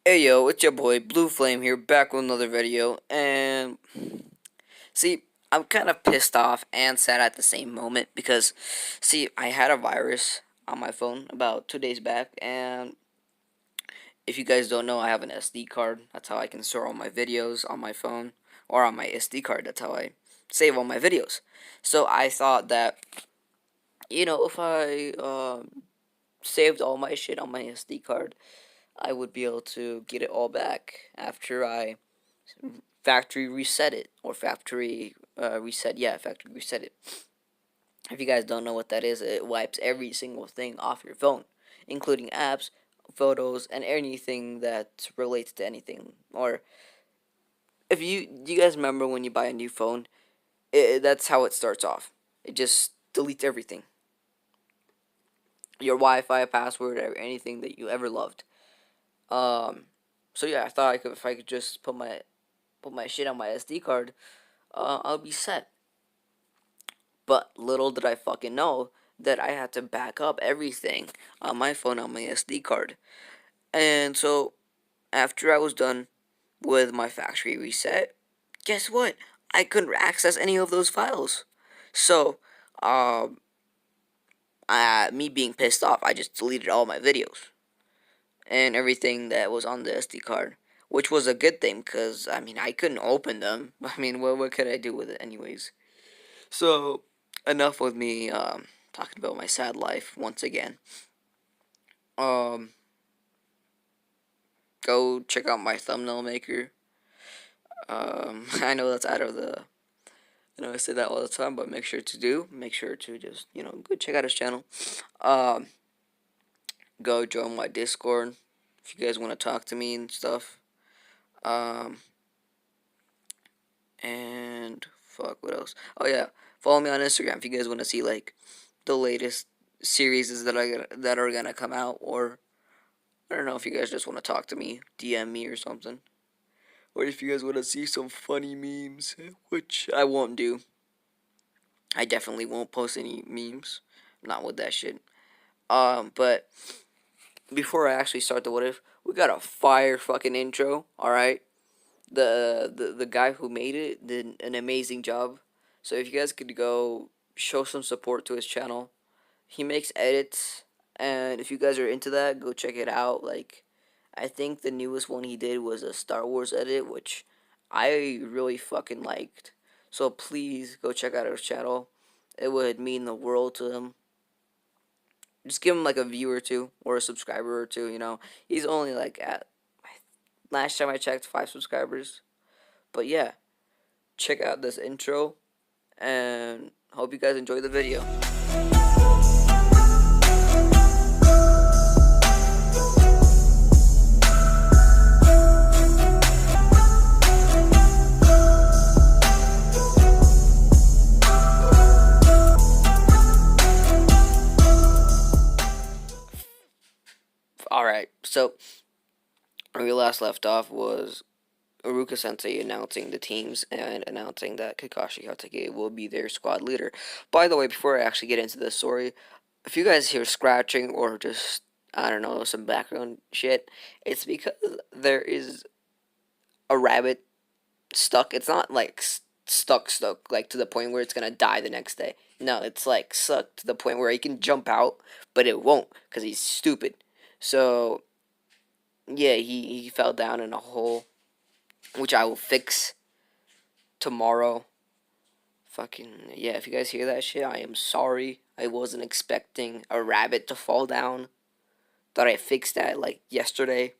Hey yo, it's your boy Blue Flame here, back with another video, and see, I'm kind of pissed off and sad at the same moment because, see, I had a virus on my phone about 2 days back, and if you guys don't know, I have an SD card. That's how I can store all my videos on my phone, or on my SD card. That's how I save all my videos. So I thought that, if I saved all my shit on my SD card, I would be able to get it all back after I factory reset it, or factory reset. Yeah, factory reset it. If you guys don't know what that is, it wipes every single thing off your phone, including apps, photos, and anything that relates to anything. Or if you do, you guys remember when you buy a new phone? That's how it starts off. It just deletes everything, your Wi-Fi, password, anything that you ever loved. Um, so yeah, I thought if I could just put my shit on my SD card, I'll be set. But little did I fucking know that I had to back up everything on my phone on my SD card. And so after I was done with my factory reset, guess what? I couldn't access any of those files. So, um, me being pissed off, I just deleted all my videos and everything that was on the SD card, which was a good thing because I couldn't open them. What could I do with it anyways? So, enough with me talking about my sad life once again. Um, go check out my thumbnail maker. I know that's out of the. I know I say that all the time, but make sure to do. Make sure to just go check out his channel. Um, go join my Discord if you guys want to talk to me and stuff. Um, and fuck, what else? Oh yeah, follow me on Instagram if you guys want to see like the latest series that are gonna come out, or I don't know if you guys just want to talk to me, DM me or something. Or if you guys want to see some funny memes, which I won't do. I definitely won't post any memes. Not with that shit. But before I actually start the what if, we got a fire fucking intro, alright? The guy who made it did an amazing job. So if you guys could go show some support to his channel. He makes edits, and if you guys are into that, go check it out. Like, I think the newest one he did was a Star Wars edit, which I really fucking liked. So please go check out his channel. It would mean the world to him. Just give him like a view or two, or a subscriber or two. He's only like at, last time I checked, 5 subscribers. But yeah, check out this intro, and hope you guys enjoy the video. Alright, so where we last left off was Uruka Sensei announcing the teams and announcing that Kakashi Hatake will be their squad leader. By the way, before I actually get into the story, if you guys hear scratching or just, I don't know, some background shit, it's because there is a rabbit stuck. It's not like stuck, like to the point where it's gonna die the next day. No, it's like stuck to the point where he can jump out, but it won't because he's stupid. So, yeah, he fell down in a hole, which I will fix tomorrow. Fucking, yeah, if you guys hear that shit, I am sorry. I wasn't expecting a rabbit to fall down. Thought I fixed that like yesterday.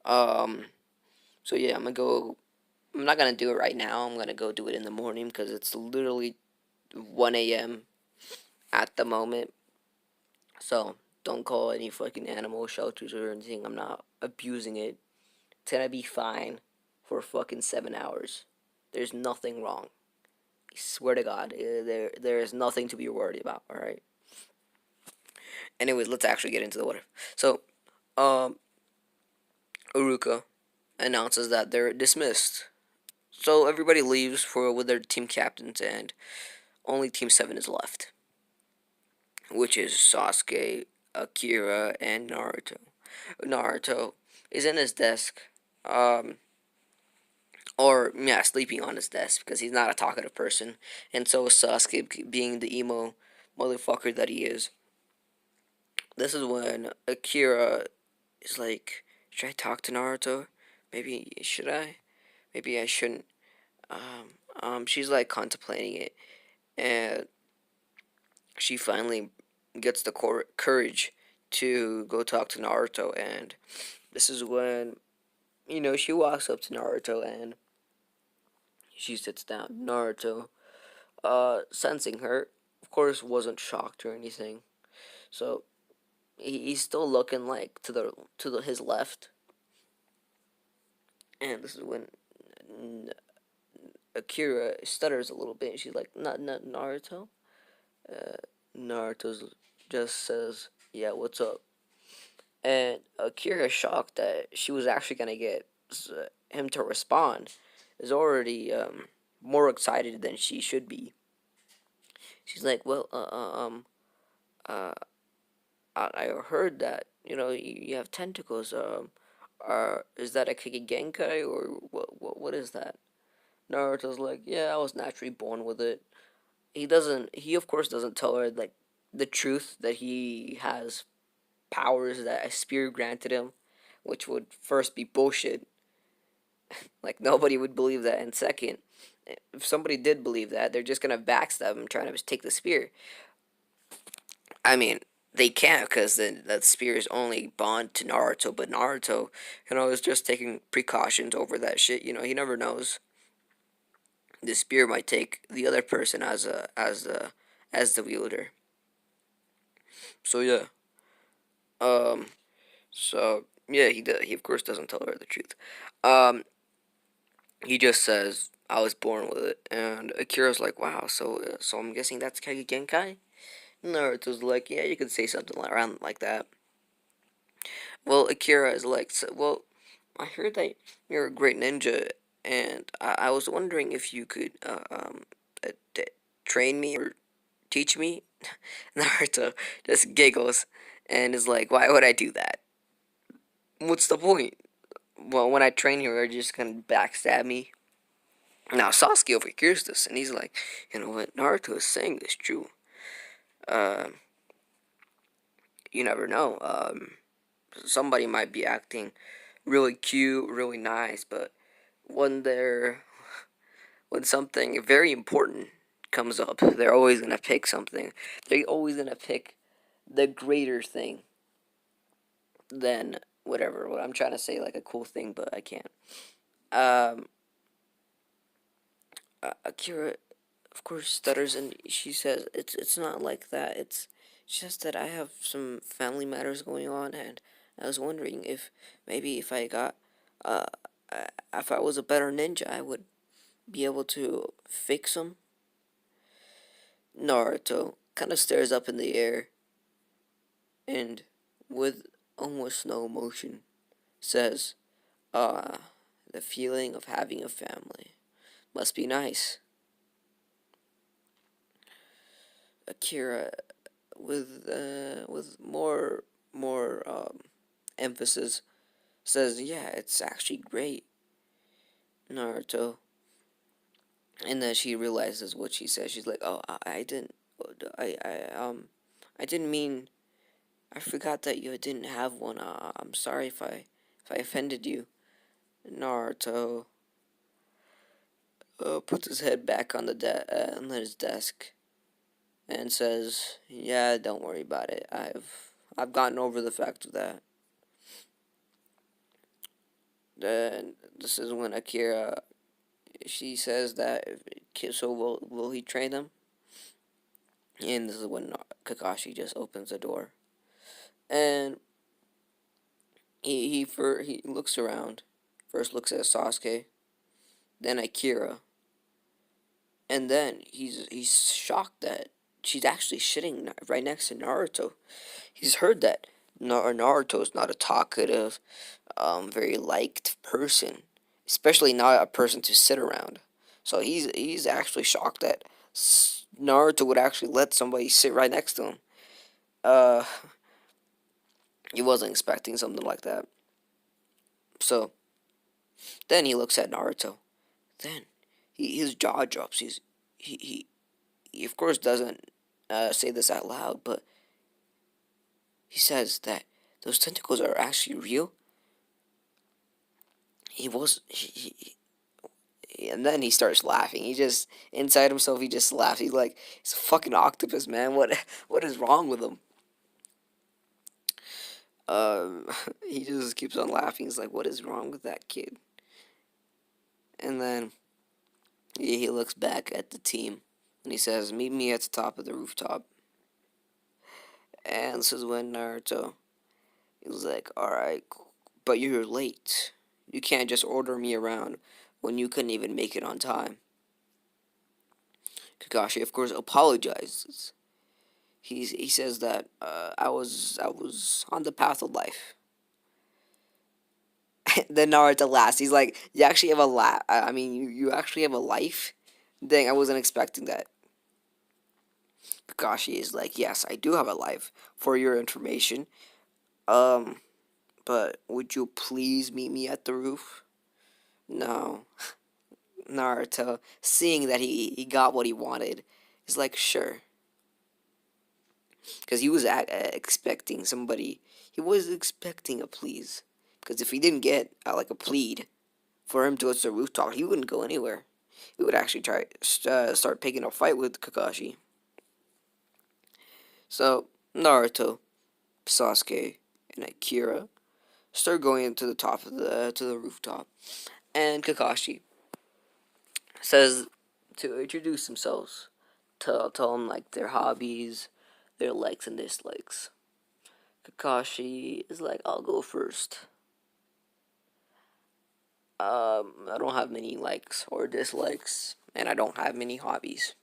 Um, so yeah, I'm not gonna do it right now. I'm gonna go do it in the morning because it's literally 1 a.m. at the moment. So don't call any fucking animal shelters or anything. I'm not abusing it. It's gonna be fine for fucking 7 hours. There's nothing wrong. I swear to God, there is nothing to be worried about. All right. Anyways, let's actually get into the what if. So, um, Uruka announces that they're dismissed. So everybody leaves for with their team captains, and only Team 7 is left, which is Sasuke, Akira, and Naruto. Naruto is in his desk, um, or yeah, sleeping on his desk because he's not a talkative person, and so is Sasuke, being the emo motherfucker that he is. This is when Akira is like, "Should I talk to Naruto? Maybe should I? Maybe I shouldn't." She's like contemplating it, and she finally gets the courage to go talk to Naruto, and this is when she walks up to Naruto and she sits down. Naruto, sensing her, of course, wasn't shocked or anything. So he's still looking like his left, and this is when Akira stutters a little bit. She's like, "Not Naruto." Uh, Naruto just says, "Yeah, what's up?" And Akira, shocked that she was actually gonna get him to respond, is already more excited than she should be. She's like, "Well, uh, I heard that you have tentacles. Is that a Kikigenkai or what is that?" Naruto's like, "Yeah, I was naturally born with it." He doesn't. He of course doesn't tell her like the truth that he has powers that a spear granted him, which would first be bullshit. Like nobody would believe that. And second, if somebody did believe that, they're just gonna backstab him trying to take the spear. I mean, they can't because the spear is only bond to Naruto, but Naruto, is just taking precautions over that shit. He never knows. The spear might take the other person as the wielder. So yeah. Um. So yeah, he of course doesn't tell her the truth. Um. He just says, "I was born with it," and Akira's like, "Wow." So I'm guessing that's Kage Genkai. Naruto's like, "Yeah, you could say something around like that." Well, Akira is like, "Well, I heard that you're a great ninja, and I was wondering if you could uh, train me or teach me." Naruto just giggles and is like, "Why would I do that? What's the point? Well, when I train you, are you just gonna backstab me?" Now Sasuke overhears this, and he's like, "You know what? Naruto is saying is true. Uh, you never know. Somebody might be acting really cute, really nice, but when they're when something very important comes up, they're always gonna pick something. They're always gonna pick the greater thing than whatever. What I'm trying to say, like a cool thing, but I can't." Um, Akira, of course, stutters, and she says, "It's not like that. It's just that I have some family matters going on, and I was wondering if maybe if I got, uh, if I was a better ninja, I would be able to fix them." Naruto kind of stares up in the air and, with almost no emotion, says, "Ah, the feeling of having a family must be nice." Akira, with more emphasis, says, "Yeah, it's actually great, Naruto." And then she realizes what she says. She's like, "Oh, I didn't, I didn't mean. I forgot that you didn't have one. I'm sorry if I offended you." Naruto puts his head back on on his desk and says, "Yeah, don't worry about it. I've gotten over the fact of that." Then this is when Akira, she says that, so will he train them? And this is when Kakashi just opens the door, and he looks around. First looks at Sasuke, then Akira, and then he's shocked that she's actually sitting right next to Naruto. He's heard that Naruto's not a talkative, very liked person, especially not a person to sit around. So he's actually shocked that Naruto would actually let somebody sit right next to him. Uh, He wasn't expecting something like that. So then he looks at Naruto. Then his jaw drops. He, he of course doesn't say this out loud, but he says that those tentacles are actually real. He was and then he starts laughing. He just inside himself, he just laughs. He's like, he's a fucking octopus, man. What is wrong with him? Um, he just keeps on laughing. He's like, what is wrong with that kid? And then he looks back at the team and he says, meet me at the top of the rooftop. And this is when Naruto, he was like, alright, but you're late. You can't just order me around when you couldn't even make it on time. Kakashi, of course, apologizes. He says that I was on the path of life. Then Naruto laughs. He's like, you actually have a I mean, you actually have a life. Dang, I wasn't expecting that. Kakashi is like, yes, I do have a life. For your information, um, but would you please meet me at the roof? No. Naruto, seeing that he got what he wanted, is like, sure. Because he was expecting somebody. He was expecting a please. Because if he didn't get like a plead for him to go to the rooftop, he wouldn't go anywhere. He would actually try start picking a fight with Kakashi. So Naruto, Sasuke, and Akira start going to the top of the rooftop, and Kakashi says to introduce themselves, tell them like their hobbies, their likes and dislikes. Kakashi is like, I'll go first. I don't have many likes or dislikes, and I don't have many hobbies.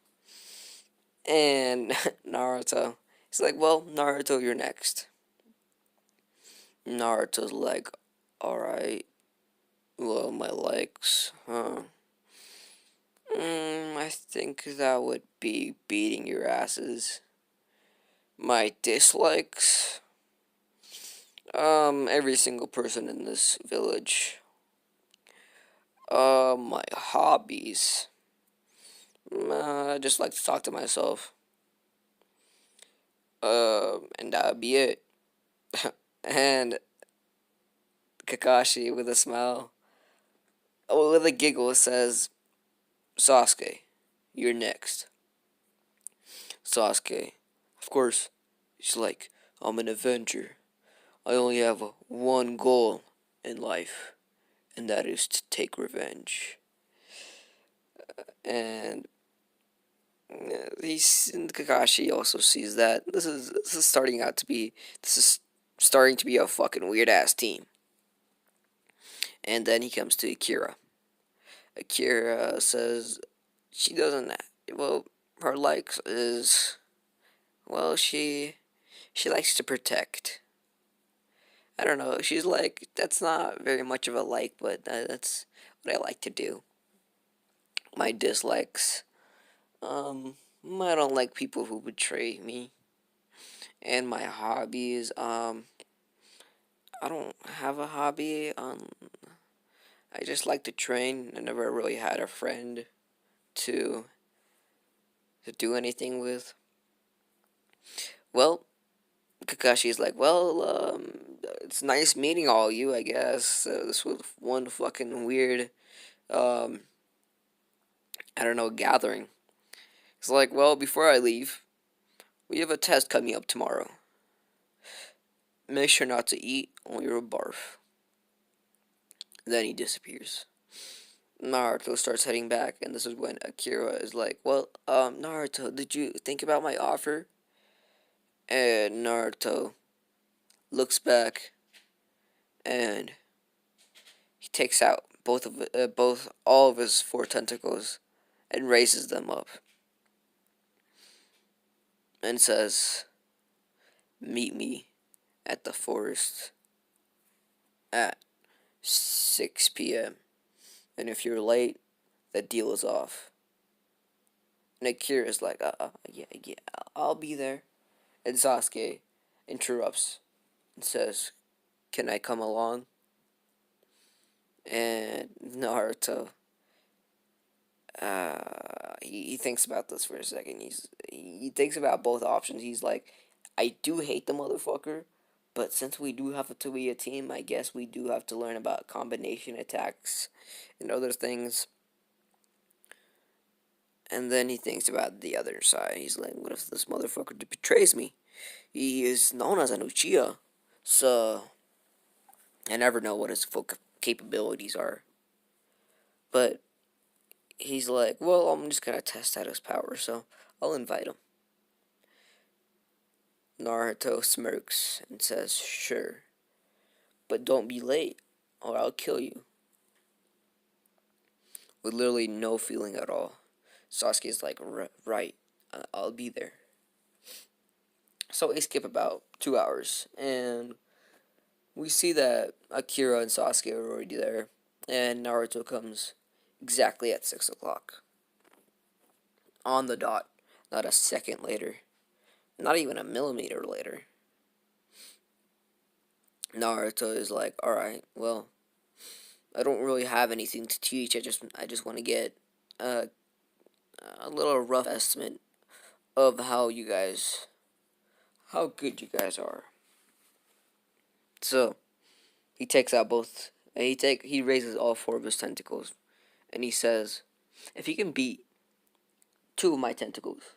And Naruto, he's like, well, Naruto, you're next. Naruto's like, alright, well, my likes, huh? I think that would be beating your asses. My dislikes, every single person in this village. My hobbies. I just like to talk to myself. And that would be it. And Kakashi, with a smile, with a giggle, says, Sasuke, you're next. Sasuke, of course, he's like, I'm an Avenger. I only have one goal in life, and that is to take revenge. And Kakashi also sees that this is starting to be a fucking weird ass team. And then he comes to Akira. Akira says she doesn't. Well, her likes is, well, she likes to protect. I don't know. She's like, that's not very much of a like, but that's what I like to do. My dislikes. I don't like people who betray me. And my hobbies. I don't have a hobby. I just like to train. I never really had a friend to do anything with. Well, Kakashi is like, well, it's nice meeting all of you, I guess. This was one fucking weird, um, I don't know, gathering. It's like, well, before I leave, we have a test coming up tomorrow. Make sure not to eat or you'll barf. Then he disappears. Naruto starts heading back, and this is when Akira is like, well, Naruto, did you think about my offer? And Naruto looks back, and he takes out both all of his four tentacles and raises them up and says, meet me at the forest at 6 p.m. And if you're late, the deal is off. And Akira is like, yeah, I'll be there. And Sasuke interrupts. and says, "Can I come along?" And Naruto, he thinks about this for a second. He thinks about both options. He's like, I do hate the motherfucker, but since we do have to be a team, I guess we do have to learn about combination attacks and other things. And then he thinks about the other side. He's like, what if this motherfucker betrays me? He is known as an Uchiha, so I never know what his full capabilities are. But he's like, well, I'm just gonna test out his power, so I'll invite him. Naruto smirks and says, sure, but don't be late, or I'll kill you. With literally no feeling at all. Sasuke's like, right, I'll be there. So we skip about 2 hours, and we see that Akira and Sasuke are already there, and Naruto comes exactly at 6 o'clock. On the dot, not a second later, not even a millimeter later. Naruto is like, alright, well, I don't really have anything to teach. I just want to get a, a little rough estimate of how good you guys are. So he takes out both. He raises all four of his tentacles, and he says, "If you can beat two of my tentacles,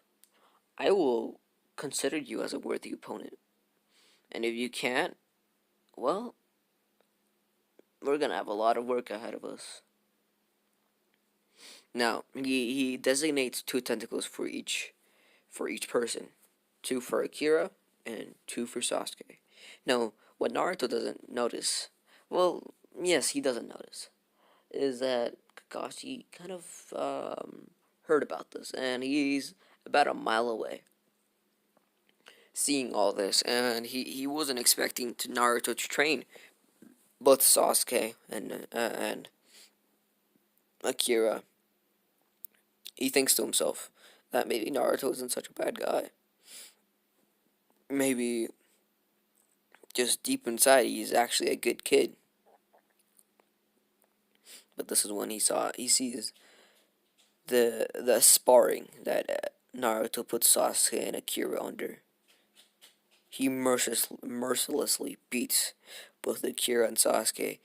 I will consider you as a worthy opponent. And if you can't, well, we're gonna have a lot of work ahead of us." Now he designates two tentacles for each person, two for Akira and two for Sasuke. Now, what Naruto doesn't notice, well, yes, he doesn't notice, is that Kakashi kind of heard about this, and he's about a mile away, seeing all this, and he wasn't expecting to Naruto to train both Sasuke and Akira. He thinks to himself that maybe Naruto isn't such a bad guy. Maybe just deep inside he's actually a good kid. But this is when he sees the sparring that Naruto puts Sasuke and Akira under. He mercilessly beats both Akira and Sasuke,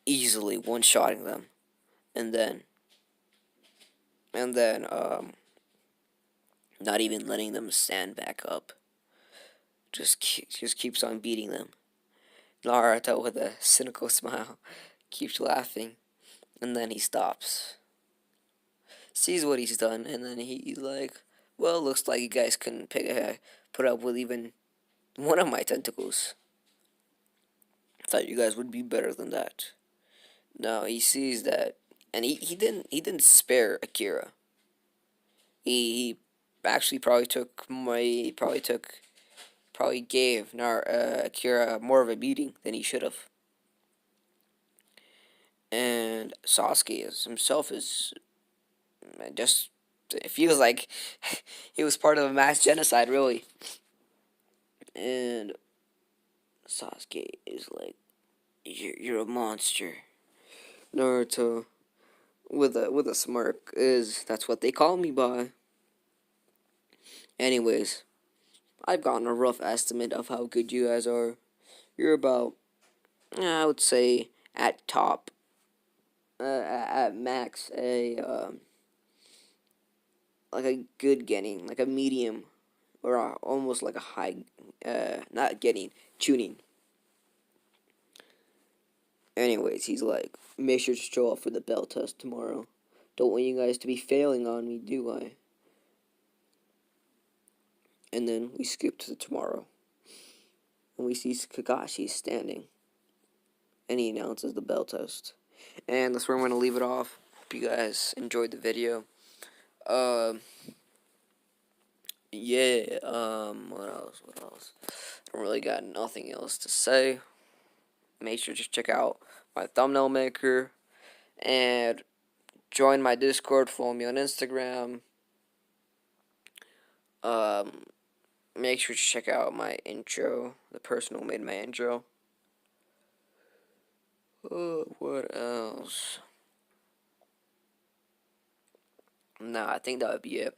easily one-shotting them, and then not even letting them stand back up. Just keeps on beating them. Naruto, with a cynical smile, keeps laughing, and then he stops. Sees what he's done, and then he's like, well, looks like you guys couldn't put up with even one of my tentacles. Thought you guys would be better than that. No, he sees that, and he didn't spare Akira. He actually probably gave Akira more of a beating than he should have. And Sasuke himself is just, it feels like he was part of a mass genocide, really. And Sasuke is like, you're a monster. Naruto, with a smirk, is that's what they call me by. Anyways, I've gotten a rough estimate of how good you guys are. You're about, I would say, at top, at max, like a good getting, like a medium, or almost like a high, not getting, tuning. Anyways, he's like, make sure to show up for the bell test tomorrow. Don't want you guys to be failing on me, do I? And then we skip to tomorrow, and we see Kakashi standing, and he announces the bell test. And that's where I'm going to leave it off. Hope you guys enjoyed the video. Um, yeah, what else? I don't really got nothing else to say. Make sure to check out my thumbnail maker, and join my Discord, follow me on Instagram. Um, make sure to check out my intro. The person who made my intro. What else? Nah, I think that would be it.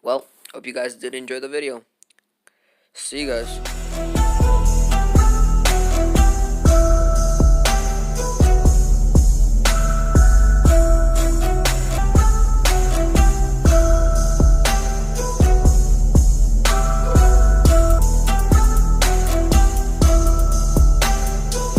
Well, hope you guys did enjoy the video. See you guys.